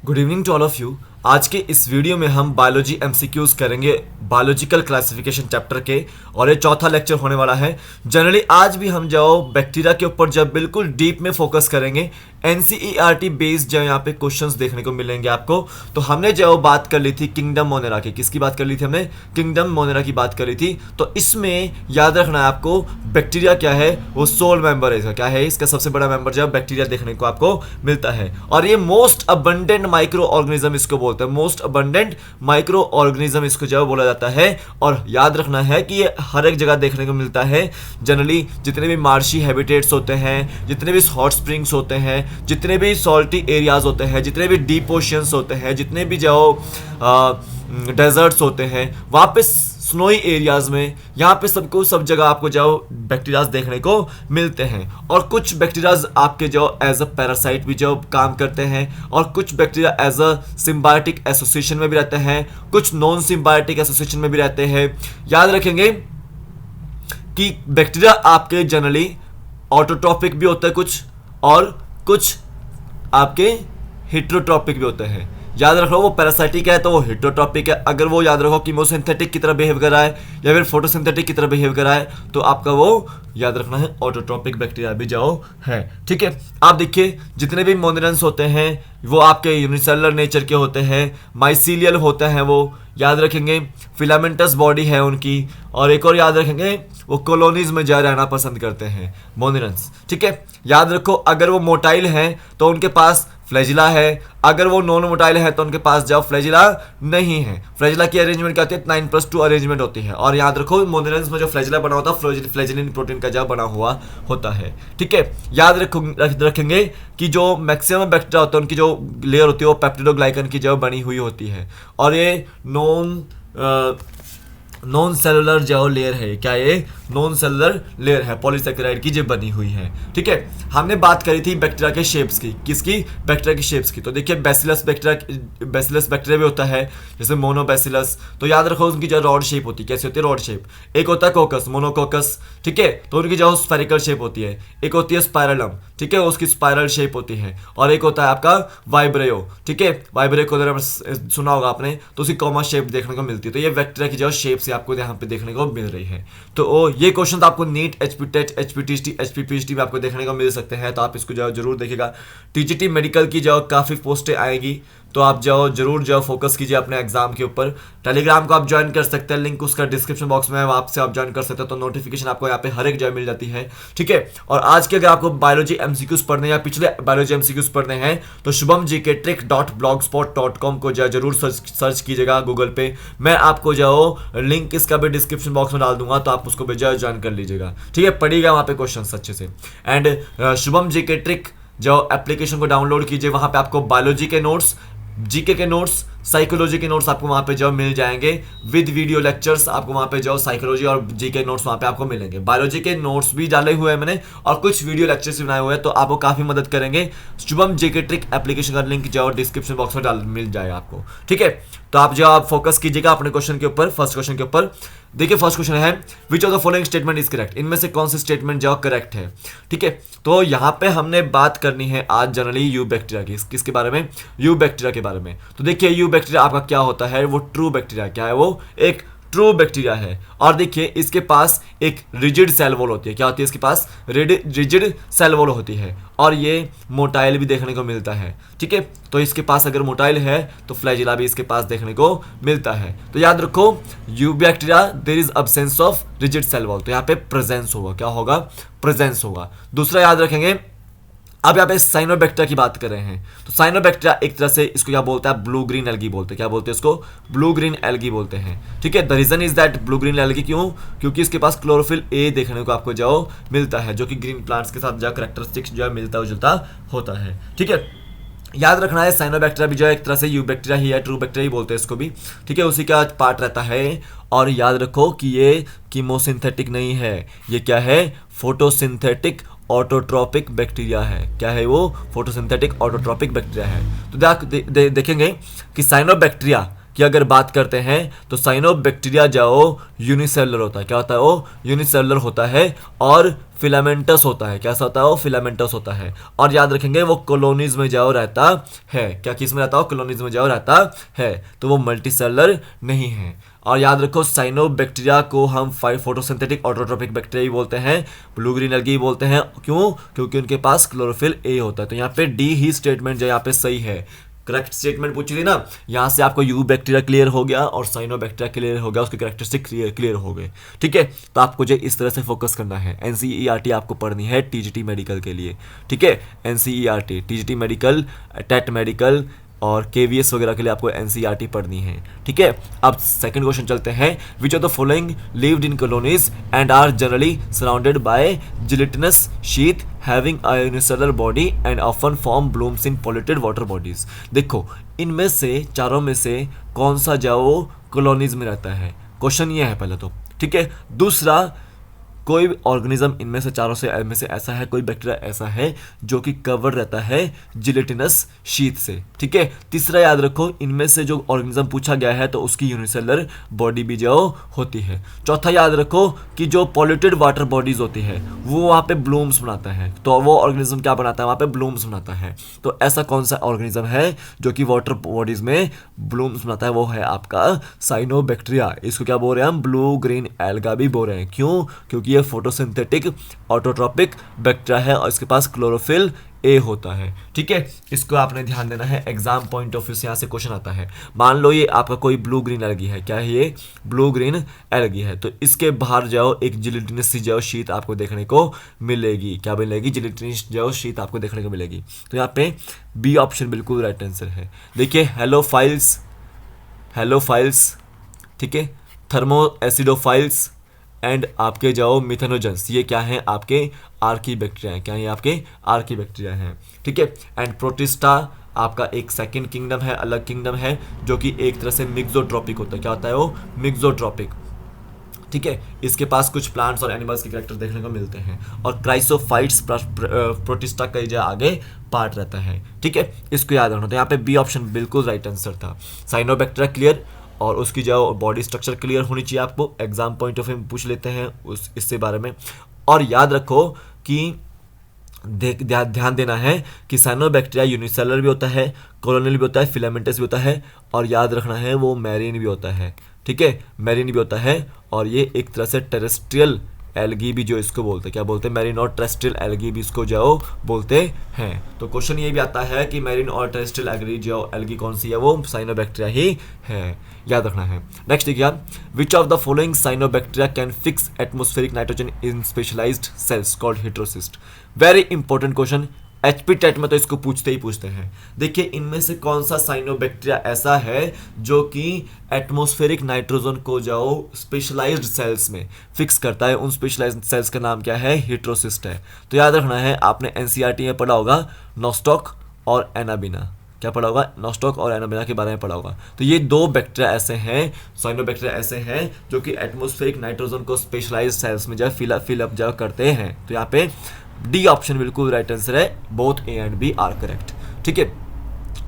Good evening to all of you. आज के इस वीडियो में हम बायोलॉजी एमसीक्यूज करेंगे बायोलॉजिकल क्लासिफिकेशन चैप्टर के, और ये चौथा लेक्चर होने वाला है। जनरली आज भी हम जाओ बैक्टीरिया के ऊपर जब बिल्कुल डीप में फोकस करेंगे, एनसीईआरटी बेस्ड जो यहाँ पे क्वेश्चंस देखने को मिलेंगे आपको। तो हमने जो बात कर ली थी किंगडम मोनेरा की, किसकी बात कर ली थी हमने? किंगडम मोनेरा की बात कर ली थी। तो इसमें याद रखना है आपको, बैक्टीरिया क्या है, वो सोल मेंबर है। इसका क्या है? इसका सबसे बड़ा मेंबर जो है बैक्टीरिया देखने को आपको मिलता है, और ये मोस्ट अबंडेंट माइक्रो ऑर्गेनिज्म इसको बोलते हैं। मोस्ट अबंडेंट माइक्रो ऑर्गेनिज्म इसको जो बोला जाता है। और याद रखना है कि ये हर एक जगह देखने को मिलता है। जनरली जितने भी मार्शी हैबिटेट्स होते हैं, जितने भी हॉट स्प्रिंग्स होते हैं, जितने भी सॉल्टी एरियाज होते हैं, जितने भी डीप ओशियंस होते हैं, जितने भी जो डेजर्ट्स होते हैं, वहाँ पे स्नोई एरियाज में, यहाँ पे सबको सब जगह आपको जो बैक्टीरियाज देखने को मिलते हैं। और कुछ बैक्टीरियाज आपके जो एज अ पैरासाइट भी जो काम करते हैं, और कुछ bacteria as a symbiotic association में भी रहते हैं, कुछ नॉन सिम्बायोटिक एसोसिएशन में भी रहते हैं। याद रखेंगे कि बैक्टीरिया आपके जनरली ऑटोट्रॉपिक भी होते हैं कुछ, और कुछ आपके हिट्रोट्रॉपिक भी होते हैं। याद रखो वो पैरासाइटिक है तो वो हिट्रोट्रॉपिक है। अगर वो याद रखो कीमोसिंथेटिक की तरह बिहेव कर रहा है या फिर फोटोसिंथेटिक की तरह बिहेव कर रहा है, तो आपका वो याद रखना है ऑटोट्रॉपिक बैक्टीरिया भी जाओ है। ठीक है, आप देखिए जितने भी मोनेरेंस होते हैं वो आपके यूनिसेलुलर नेचर के होते हैं, माइसीलियल होते हैं वो, याद रखेंगे फिलामेंटस बॉडी है उनकी। और एक और याद रखेंगे वो कॉलोनीज में जा रहना पसंद करते हैं मोनेरेंस। ठीक है, याद रखो अगर वो मोटाइल हैं तो उनके पास फ्लैजिला है, अगर वो नॉन मोटाइल है तो उनके पास जाओ फ्लैजिला नहीं है। फ्लैजिला की अरेंजमेंट क्या होती है? 9+2 अरेंजमेंट होती है। और याद रखो मोनेरेंस में जो फ्लैजिला बना होता है फ्लैजिलिन प्रोटीन का जाओ बना हुआ होता है। ठीक है, याद रखेंगे कि जो मैक्सिमम बैक्टीरिया होता है उनकी जो लेयर होती है वो पेप्टिडोग्लाइकन की जो बनी हुई होती है, और ये नॉन सेलुलर जो लेयर है, क्या ये नॉन सेलुलर लेयर है, पॉलीसेकेराइड की जो बनी हुई है। ठीक है, हमने बात करी थी बैक्टीरिया के शेप्स की, किसकी? बैक्टीरिया की शेप्स की। तो देखिए बैसिलस बैक्टीरिया भी होता है, जैसे मोनोबैसिलस। तो याद रखो उनकी जो रॉड शेप होती है, कैसे होती है रॉड शेप? एक होता है कोकस, मोनोकोकस। ठीक है, तो उनकी जो स्फेरिकल शेप होती है। एक होती है स्पाइरलम, ठीक है, उसकी स्पाइरल शेप होती है। और एक होता है आपका वाइब्रेयो। ठीक है, वाइब्रेयो को अगर सुना होगा आपने, तो उसकी कॉमा शेप देखने को मिलती है। तो ये बैक्टीरिया की जो शेप आपको यहाँ पे देखने को मिल रही है। तो ये क्वेश्चन आपको नीट, एचपी टेट, एचपीटीएसटी, एचपीपीएचडी में आपको देखने को मिल सकते हैं, तो आप इसको जो जरूर देखिएगा। टीजीटी मेडिकल की जो काफ़ी पोस्टें आएगी, तो आप जाओ जरूर जाओ फोकस कीजिए अपने एग्जाम के ऊपर। टेलीग्राम को आप ज्वाइन कर सकते हैं, लिंक उसका डिस्क्रिप्शन बॉक्स में है, वहाँ से आप ज्वाइन कर सकते हैं। तो नोटिफिकेशन आपको यहाँ पे हर एक जगह मिल जाती है। ठीक है, और आज के अगर आपको बायोलॉजी एमसीक्यूज पढ़ने या पिछले बायोलॉजी एमसीक्यूज पढ़ने हैं तो shubhamgktrick.blogspot.com को जरूर सर्च कीजिएगा गूगल पे। मैं आपको जाओ लिंक इसका भी डिस्क्रिप्शन बॉक्स में डाल दूंगा, तो आप उसको भी ज्वाइन कर लीजिएगा। ठीक है, पढ़िएगा वहाँ पे क्वेश्चन अच्छे से। एंड शुभम जीके ट्रिक जो एप्लीकेशन को डाउनलोड कीजिए, वहाँ पे आपको बायोलॉजी के नोट्स, जीके के नोट्स, साइकोलॉजी के नोट्स आपको वहाँ पे जो मिल जाएंगे विद वीडियो लेक्चर्स। आपको वहाँ पे जो साइकोलॉजी और जीके नोट्स वहाँ पे आपको मिलेंगे। बायोलॉजी के नोट्स भी डाले हुए हैं मैंने, और कुछ वीडियो लेक्चर्स भी बनाए हुए हैं, तो आपको काफ़ी मदद करेंगे। शुभम जीके ट्रिक एप्लीकेशन का लिंक जो डिस्क्रिप्शन बॉक्स में मिल जाएगा आपको। ठीक है, तो आप जो आप फोकस कीजिएगा अपने क्वेश्चन के ऊपर, फर्स्ट क्वेश्चन के ऊपर। देखिए फर्स्ट क्वेश्चन है विच of the following statement is correct? इनमें से कौन सी स्टेटमेंट जो करेक्ट है? ठीक है, तो यहाँ पे हमने बात करनी है आज जनरली यू बैक्टीरिया की। किसके बारे में? यू बैक्टीरिया के बारे में। तो देखिए यू बैक्टीरिया आपका क्या होता है? वो ट्रू बैक्टीरिया। क्या है वो? एक ट्रू बैक्टीरिया है। और देखिए इसके पास एक रिजिड सेल वॉल होती है। क्या होती है इसके पास? रिजिड सेल वॉल होती है, और ये मोटाइल भी देखने को मिलता है। ठीक है, तो इसके पास अगर मोटाइल है तो फ्लैजिला भी इसके पास देखने को मिलता है। तो याद रखो you bacteria there is absence of rigid cell wall, तो यहाँ पे प्रेजेंस होगा। क्या होगा? प्रेजेंस होगा। दूसरा याद रखेंगे, अब यहाँ पे साइनोबैक्टीरिया की बात कर रहे हैं, तो साइनोबैक्टीरिया एक तरह से इसको क्या बोलता है? ब्लू ग्रीन एल्गी बोलते हैं। क्या बोलते हैं इसको? ब्लू ग्रीन एल्गी बोलते हैं। ठीक है, the reason is that blue green algae, क्यों? क्योंकि इसके पास क्लोरोफिल ए देखने को आपको जो मिलता है, जो कि ग्रीन प्लांट्स के साथ जो कैरेक्टरिस्टिक्स जो मिलता जुलता होता है। ठीक है, याद रखना है साइनोबैक्टीरिया भी जो है एक तरह से यू बैक्टीरिया ही है, ट्रू बैक्टीरिया ही बोलते हैं इसको भी। ठीक है, उसी का पार्ट रहता है। और याद रखो कि ये कीमोसिंथेटिक नहीं है, ये क्या है? फोटोसिंथेटिक ऑटोट्रॉपिक बैक्टीरिया है। क्या है वो? फोटोसिंथेटिक ऑटोट्रॉपिक बैक्टीरिया है। तो देखेंगे कि साइनोबैक्टीरिया की अगर बात करते हैं तो साइनोबैक्टीरिया जो यूनिसेलुलर होता है, क्या होता है वो यूनिसेलुलर होता है, और फिलामेंटस होता है, कैसा होता है वो फिलामेंटस होता है। और याद रखेंगे वो कॉलोनीज में जाओ रहता है, क्या किस में रहता है, कॉलोनीज में जाओ रहता है, तो वो मल्टीसेलुलर नहीं है। और याद रखो साइनोबैक्टीरिया को हम फोटोसिंथेटिक ऑटोट्रोपिक बैक्टीरिया ही बोलते हैं, ब्लू ग्रीन एल्गी बोलते हैं, क्यों, क्योंकि उनके पास क्लोरोफिल ए होता है। तो यहाँ पे डी ही स्टेटमेंट जो यहाँ पे सही है, करेक्ट स्टेटमेंट पूछी थी ना, यहाँ से आपको यू बैक्टीरिया क्लियर हो गया और साइनोबैक्टीरिया क्लियर हो गया, उसके कैरेक्टरिस्टिक क्लियर हो गए, ठीक है। तो आपको जो इस तरह से फोकस करना है, एनसीईआरटी आपको पढ़नी है टीजीटी मेडिकल के लिए, ठीक है। NCERT, TGT medical, TET medical और केवीएस वगैरह के लिए आपको एनसीईआरटी पढ़नी है, ठीक है। अब सेकंड क्वेश्चन चलते हैं, which of the following lived in colonies and are generally surrounded by gelatinous sheath having a unicellular body and often form blooms in polluted water bodies. देखो इनमें से चारों में से कौन सा जाओ कॉलोनीज में रहता है, क्वेश्चन ये है पहले तो, ठीक है। दूसरा, कोई भी ऑर्गेनिज्म इनमें से चारों से में से ऐसा है, कोई बैक्टीरिया ऐसा है जो कि कवर रहता है जिलेटिनस शीथ से, ठीक है। तीसरा, याद रखो इनमें से जो ऑर्गेनिज्म पूछा गया है तो उसकी यूनिसेलुलर बॉडी भी जो होती है। चौथा, याद रखो कि जो पॉल्यूटेड वाटर बॉडीज होती है वो वहाँ पे ब्लूम्स बनाता है, तो वो ऑर्गेनिज्म क्या बनाता है, वहाँ पे ब्लूम्स बनाता है। तो ऐसा कौन सा ऑर्गेनिज्म है जो कि वाटर बॉडीज में ब्लूम्स बनाता है, वो है आपका साइनोबैक्टीरिया। इसको क्या बोल रहे हैं हम, ब्लू ग्रीन एल्गा भी बोल रहे हैं, क्यों, क्योंकि ये फोटोसिंथेटिक ऑटोट्रोपिक बैक्टीरिया है और इसके पास क्लोरोफिल ए होता है, ठीक है। इसको आपने ध्यान देना है, एग्जाम पॉइंट ऑफ व्यू से यहाँ से क्वेश्चन आता है। मान लो ये आपका कोई ब्लू ग्रीन एल्गी है, क्या है ये, ब्लू ग्रीन एल्गी है, तो इसके बाहर जाओ एक जिलेटिनस सी जो शीट आपको देखने को मिलेगी, क्या मिलेगी, जिलेटिनस जो शीट आपको देखने को मिलेगी। तो यहाँ पे बी ऑप्शन बिल्कुल राइट आंसर है। देखिए हेलोफाइल्स, ठीक है, थर्मो एसिडोफाइल्स एंड आपके जाओ मिथेनोजेंस, ये क्या है, आपके आर्की बैक्टीरिया हैं, क्या ये आपके आर्की बैक्टीरिया हैं, ठीक है। एंड प्रोटिस्टा आपका एक सेकंड किंगडम है, अलग किंगडम है, जो कि एक तरह से मिक्सोट्रॉपिक होता है, क्या होता है वो, मिक्सोट्रॉपिक, ठीक है। इसके पास कुछ प्लांट्स और एनिमल्स के कैरेक्टर देखने को मिलते हैं। और क्राइसोफाइट्स प्रोटिस्टा का जो आगे पार्ट रहता है, ठीक है, इसको याद रखना। तो यहाँ पे बी ऑप्शन बिल्कुल राइट आंसर था। साइनोबैक्टीरिया क्लियर, और उसकी जो बॉडी स्ट्रक्चर क्लियर होनी चाहिए आपको, एग्जाम पॉइंट ऑफ व्यू पूछ लेते हैं उस इससे बारे में। और याद रखो कि ध्यान देना है कि साइनोबैक्टीरिया यूनिसेलुलर भी होता है, कॉलोनियल भी होता है, फिलामेंटस भी होता है, और याद रखना है वो मैरीन भी होता है, ठीक है, मैरीन भी होता है। और ये एक तरह से टेरेस्ट्रियल एल्गी भी जो इसको बोलते हैं, क्या बोलते हैं, मैरीन और टेरेस्ट्रियल एल्गी भी इसको जो बोलते हैं। तो क्वेश्चन ये भी आता है कि मैरीन और टेरेस्ट्रियल एल्गी जो एल्गी कौन सी है, वो साइनोबैक्टीरिया ही है, याद रखना है। नेक्स्ट देखिए, which of the following cyanobacteria can fix atmospheric nitrogen in specialised cells called heterocyst. Very important question, HP TET में तो इसको पूछते ही पूछते हैं। देखिए इनमें से कौन सा साइनोबैक्टीरिया ऐसा है जो कि एटमॉस्फेरिक नाइट्रोजन को जाओ स्पेशलाइज्ड सेल्स में फिक्स करता है, उन स्पेशलाइज्ड सेल्स का नाम क्या है, हेटेरोसिस्ट है। तो याद रखना है, आपने एनसीईआरटी में पढ़ा होगा नोस्टॉक और एनाबिना, क्या पढ़ा होगा, नोस्टॉक और एनाबिना के बारे में पढ़ा होगा। तो ये दो बैक्टीरिया ऐसे हैं, साइनोबैक्टीरिया ऐसे हैं जो कि एटमॉस्फेरिक नाइट्रोजन को स्पेशलाइज्ड सेल्स में जो फिलअप जो करते हैं। तो यहाँ पे डी ऑप्शन बिल्कुल राइट आंसर है, both A and B are correct, ठीक है।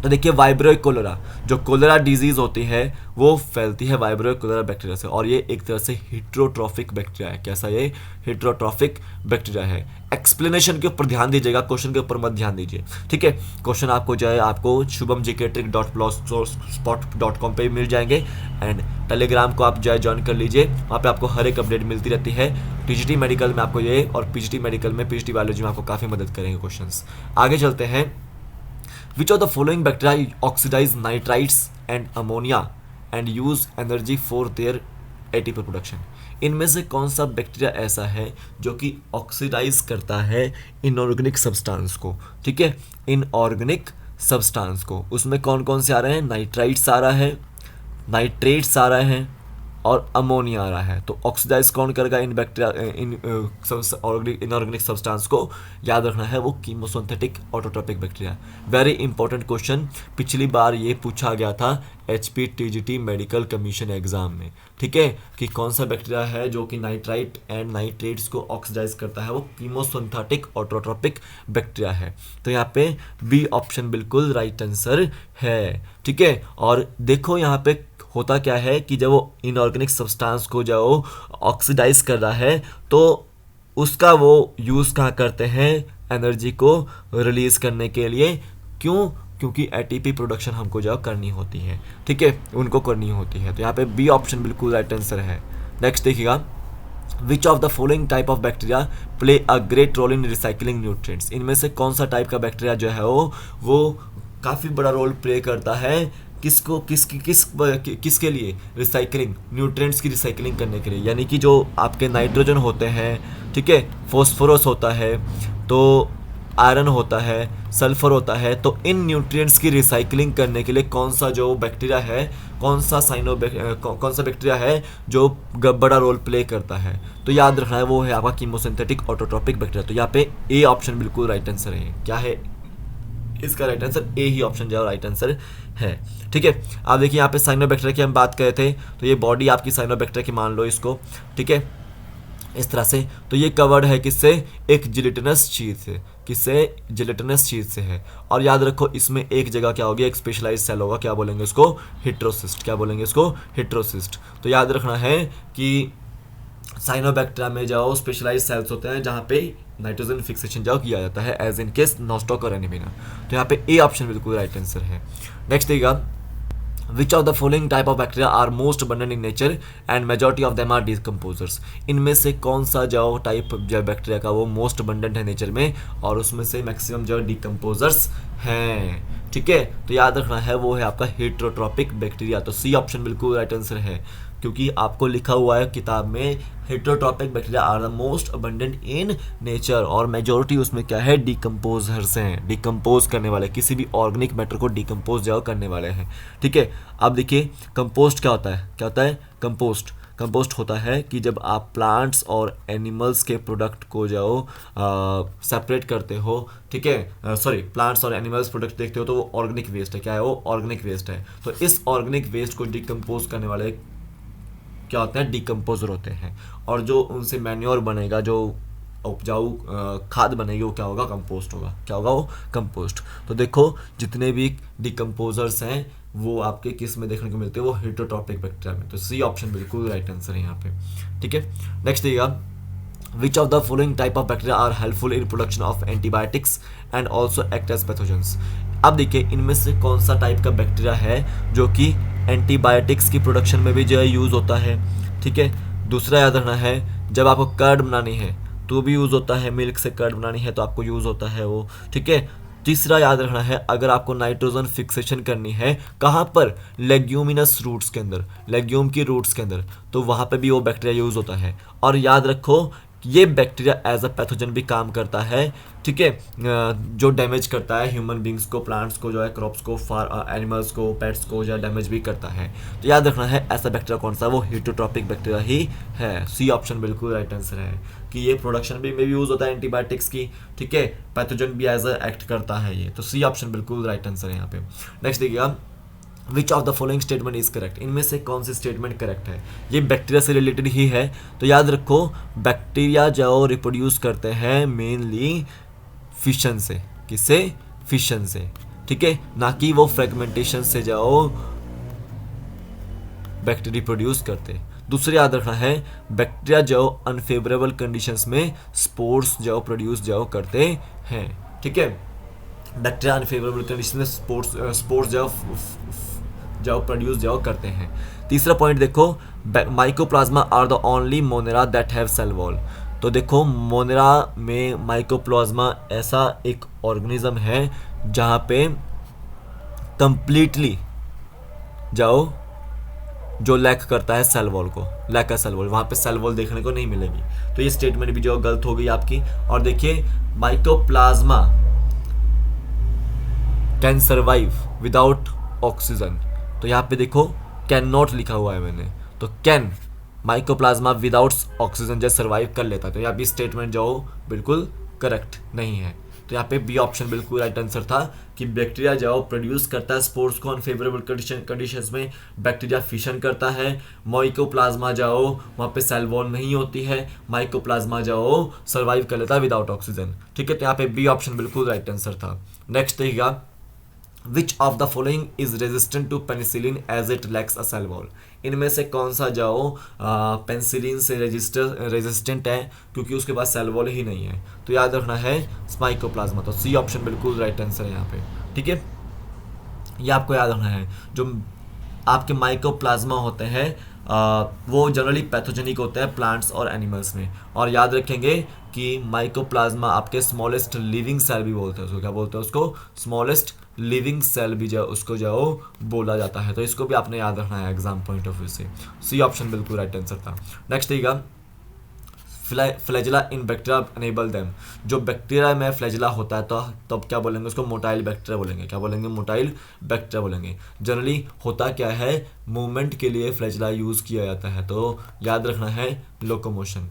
तो देखिए वाइब्रियो कोलेरा, जो कोलेरा डिजीज होती है वो फैलती है वाइब्रियो कोलेरा बैक्टीरिया से, और ये एक तरह से हेटेरोट्रॉफिक बैक्टीरिया है। कैसा ये, हेटेरोट्रॉफिक बैक्टीरिया है। एक्सप्लेनेशन के ऊपर ध्यान दीजिएगा, क्वेश्चन के ऊपर मत ध्यान दीजिए, ठीक है। क्वेश्चन आपको जो है आपको shubhamgktrick.blogspot.com पे मिल जाएंगे, एंड टेलीग्राम को आप जो है ज्वाइन कर लीजिए, वहाँ पे आपको हर एक अपडेट मिलती रहती है। टीजीटी मेडिकल में आपको ये, और पीजीटी मेडिकल में, पीजीटी बायोलॉजी में आपको काफ़ी मदद करेंगे क्वेश्चंस। आगे चलते हैं, which of the following bacteria oxidize nitrites and ammonia and use energy for their ATP production. इनमें से कौन सा बैक्टीरिया ऐसा है जो कि ऑक्सीडाइज करता है इनऑर्गेनिक सब्सटेंस को, ठीक है, इनऑर्गेनिक सब्सटेंस को। उसमें कौन कौन से आ रहे हैं, नाइट्राइट्स आ रहा है, नाइट्रेट्स आ रहा है, और अमोनिया आ रहा है, तो ऑक्सीडाइज कौन करेगा इन बैक्टीरिया इन इनऑर्गेनिक सब्सटेंस को, याद रखना है वो chemosynthetic autotrophic bacteria. Very important question, पिछली बार ये पूछा गया था HPTGT मेडिकल कमीशन एग्जाम में, ठीक है, कि कौन सा बैक्टीरिया है जो कि नाइट्राइट एंड नाइट्रेट्स को ऑक्सीडाइज करता है, वो कीमोसिंथेटिक ऑटोट्रोपिक बैक्टीरिया है। तो यहाँ पे बी ऑप्शन बिल्कुल राइट आंसर है, ठीक है। और देखो यहाँ पे होता क्या है कि जब वो इनऑर्गेनिक सब्सटेंस को जो ऑक्सीडाइज कर रहा है तो उसका वो यूज़ कहाँ करते हैं, एनर्जी को रिलीज करने के लिए। क्यों? क्योंकि ATP प्रोडक्शन हमको जो करनी होती है, ठीक है, उनको करनी होती है। तो यहाँ पे बी ऑप्शन बिल्कुल राइट आंसर है। नेक्स्ट देखिएगा, which of the following type of bacteria play a great role in recycling nutrients. इनमें से कौन सा टाइप का बैक्टीरिया जो है वो काफ़ी बड़ा रोल प्ले करता है किसको किसके लिए, रिसाइकलिंग न्यूट्रिएंट्स की रिसाइकलिंग करने के लिए। यानी कि जो आपके नाइट्रोजन होते हैं, ठीक है, फॉस्फोरस होता है, तो आयरन होता है, सल्फर होता है, तो इन न्यूट्रिएंट्स की रिसाइकलिंग करने के लिए कौन सा जो बैक्टीरिया है, कौन सा बैक्टीरिया है जो बड़ा रोल प्ले करता है, तो याद रखना है वो है आपका कीमोसिंथेटिक ऑटोट्रोपिक बैक्टीरिया। तो यहाँ पे ए ऑप्शन बिल्कुल राइट आंसर है। क्या है इसका राइट आंसर? ए ही ऑप्शन जो राइट आंसर है, ठीक है। आप देखिए यहाँ पे साइनोबैक्टीरिया की हम बात कर रहे थे, तो ये बॉडी आपकी साइनोबैक्टीरिया की मान लो इसको, ठीक है, इस तरह से। तो ये कवर्ड है किससे? एक जिलेटिनस शीट से। किससे? जिलेटिनस शीट से है। और याद रखो इसमें एक जगह क्या होगी, एक स्पेशलाइज सेल होगा, क्या बोलेंगे इसको? हेटेरोसिस्ट। क्या बोलेंगे इसको? हेटेरोसिस्ट। तो याद रखना है कि साइनोबैक्टीरिया में जाओ स्पेशलाइज सेल्स होते हैं जहाँ पे नाइट्रोजन फिक्सेशन जाओ किया जाता है, एज इन केस नॉस्टॉक और एनिमिना। तो यहाँ पे ए ऑप्शन बिल्कुल राइट आंसर है। नेक्स्ट देखिएगा, Which of the following type of bacteria are most abundant in nature and majority of them are decomposers? इनमें से कौन सा जो टाइप जो बैक्टीरिया का वो मोस्ट abundant है नेचर में, और उसमें से मैक्सिमम जो डिकम्पोजर्स हैं, ठीक है। तो याद रखना है वो है आपका हेटेरोट्रोपिक बैक्टीरिया। तो सी ऑप्शन बिल्कुल राइट आंसर है, क्योंकि आपको लिखा हुआ है किताब में heterotrophic bacteria are the most abundant in nature, और मेजोरिटी उसमें क्या है, डिकम्पोजर्स हैं, डिकम्पोज करने वाले, किसी भी ऑर्गेनिक मैटर को डिकम्पोज जाओ करने वाले हैं, ठीक है। अब देखिए कंपोस्ट क्या होता है, क्या होता है कंपोस्ट? कंपोस्ट होता है कि जब आप प्लांट्स और एनिमल्स के प्रोडक्ट को जाओ सेपरेट करते हो, ठीक है, सॉरी, प्लांट्स और एनिमल्स प्रोडक्ट देखते हो तो वो ऑर्गेनिक वेस्ट है। क्या है वो? ऑर्गेनिक वेस्ट है। तो इस ऑर्गेनिक वेस्ट को डिकम्पोज करने वाले क्या होते हैं? डिकम्पोजर होते हैं। और जो उनसे मैन्योर बनेगा, जो उपजाऊ खाद बनेगी, वो क्या होगा? कंपोस्ट होगा। क्या होगा? वो कंपोस्ट। तो देखो जितने भी डिकम्पोजर्स हैं वो आपके किस में देखने को मिलते हैं? वो हेटेरोट्रोपिक बैक्टीरिया में। तो सी ऑप्शन बिल्कुल राइट आंसर है यहाँ पे, ठीक है। नेक्स्ट देखिएगा, which of the following type of bacteria are helpful in production of antibiotics and also act as pathogens. अब देखिए इनमें से कौन सा टाइप का बैक्टीरिया है जो कि एंटीबायोटिक्स की प्रोडक्शन में भी जो है यूज़ होता है, ठीक है। दूसरा याद रखना है, जब आपको कर्ड बनानी है तो भी यूज़ होता है, मिल्क से कर्ड बनानी है तो आपको यूज़ होता है वो, ठीक है। तीसरा याद रखना है, अगर आपको नाइट्रोजन फिक्सेशन करनी है कहाँ पर? लेग्यूमिनस रूट्स के अंदर, लेग्यूम की रूट्स के अंदर, तो वहाँ पे भी वो बैक्टीरिया यूज़ होता है। और याद रखो ये बैक्टीरिया एज अ पैथोजन भी काम करता है, ठीक है, जो डैमेज करता है ह्यूमन बींग्स को, प्लांट्स को, जो है क्रॉप्स को, एनिमल्स को, पेट्स को जो है डैमेज भी करता है। तो याद रखना है ऐसा बैक्टीरिया कौन सा? वो हेटेरोट्रोपिक बैक्टीरिया ही है। सी ऑप्शन बिल्कुल राइट आंसर है कि ये प्रोडक्शन भी में भी यूज़ होता है एंटीबायोटिक्स की, ठीक है, पैथोजन भी एज अ एक्ट करता है ये। तो सी ऑप्शन बिल्कुल राइट आंसर है यहाँ पे। नेक्स्ट देखिएगा, which of the following statement is correct. इनमें से कौन सी स्टेटमेंट करेक्ट है? ये बैक्टीरिया से रिलेटेड ही है। तो याद रखो बैक्टीरिया जो रिप्रोड्यूस करते हैं मेनली फिशन से। किससे? फिशन से, ठीक है, ना कि वो फ्रेगमेंटेशन से जाओ बैक्टीरिया प्रोड्यूस करते। दूसरे याद रखना है बैक्टीरिया जो अनफेवरेबल कंडीशंस में स्पोर्स जो प्रोड्यूस जो करते हैं, ठीक है। बैक्टीरिया अनफेवरेबल कंडीशन में स्पोर्स जो प्रोड्यूस जो करते हैं। तीसरा पॉइंट देखो, mycoplasma are the only monera that have cell wall. तो देखो मोनेरा में माइकोप्लाज्मा ऐसा एक ऑर्गेनिज्म है जहाँ पे कंप्लीटली जाओ जो लैक करता है सेल वॉल को, लैक है सेल वॉल, वहाँ पे सेल वॉल देखने को नहीं मिलेगी। तो ये स्टेटमेंट भी जो गलत हो गई आपकी। और देखिए mycoplasma can survive without oxygen, तो यहाँ पे देखो कैन नॉट लिखा हुआ है मैंने, तो कैन माइकोप्लाज्मा विदाउट ऑक्सीजन जो सर्वाइव कर लेता है, तो यहाँ भी स्टेटमेंट जो बिल्कुल करेक्ट नहीं है। तो यहाँ पे बी ऑप्शन बिल्कुल राइट आंसर था कि बैक्टीरिया जो प्रोड्यूस करता है स्पोर्स को अनफेवरेबल कंडीशंस में, बैक्टीरिया फिशन करता है। माइकोप्लाज्मा जो वहाँ पे सेल वॉल नहीं होती है, माइकोप्लाज्मा जो सर्वाइव कर लेता है विदाउट ऑक्सीजन। ठीक है, तो यहाँ पे बी ऑप्शन बिल्कुल राइट आंसर था। नेक्स्ट देखिएगा, which of the following is resistant to penicillin as it lacks a cell wall. इनमें से कौन सा जाओ पेनिसिलिन से रेजिस्टेंट है क्योंकि उसके पास सेल वॉल ही नहीं है। तो याद रखना है माइकोप्लाज्मा। तो सी ऑप्शन बिल्कुल राइट आंसर है यहाँ पे। ठीक है, ये आपको याद रखना है। जो आपके माइकोप्लाज्मा होते हैं वो जनरली पैथोजेनिक होते हैं प्लांट्स और एनिमल्स में। और याद रखेंगे कि माइकोप्लाज्मा आपके स्मॉलेस्ट लिविंग सेल भी बोलते हैं उसको, क्या बोलते हैं उसको, स्मॉलेस्ट लिविंग सेल भी जो उसको जो बोला जाता है। तो इसको भी आपने याद रखना है एग्जाम पॉइंट ऑफ व्यू से। सी ऑप्शन बिल्कुल राइट आंसर था। नेक्स्ट देखिएगा, flagella in bacteria enable them. जो बैक्टीरिया में फ्लैजिला होता है तो तब क्या बोलेंगे उसको, मोटाइल बैक्टीरिया बोलेंगे। क्या बोलेंगे, मोटाइल बैक्टीरिया बोलेंगे। जनरली होता क्या है, मूवमेंट के लिए फ्लैजिला यूज़ किया जाता है। तो याद रखना है locomotion.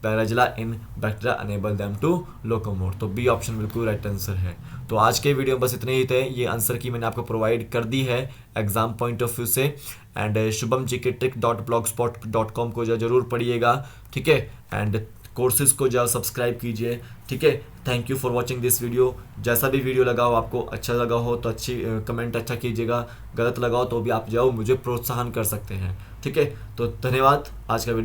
Flagella in bacteria enable them to locomote. तो बी ऑप्शन बिल्कुल राइट आंसर है। तो आज के वीडियो में बस इतने ही थे। ये आंसर की मैंने आपको प्रोवाइड कर दी है एग्जाम पॉइंट ऑफ व्यू से। एंड shubhamgktrick.blogspot.com को जो जरूर पढ़िएगा। ठीक है, एंड कोर्सेज को जो सब्सक्राइब कीजिए। ठीक है, thank you for watching this video. जैसा भी वीडियो लगा हो, आपको अच्छा लगा हो तो अच्छी कमेंट अच्छा कीजिएगा, गलत लगा हो तो भी आप जाओ मुझे प्रोत्साहन कर सकते हैं। ठीक है, तो धन्यवाद। आज का वीडियो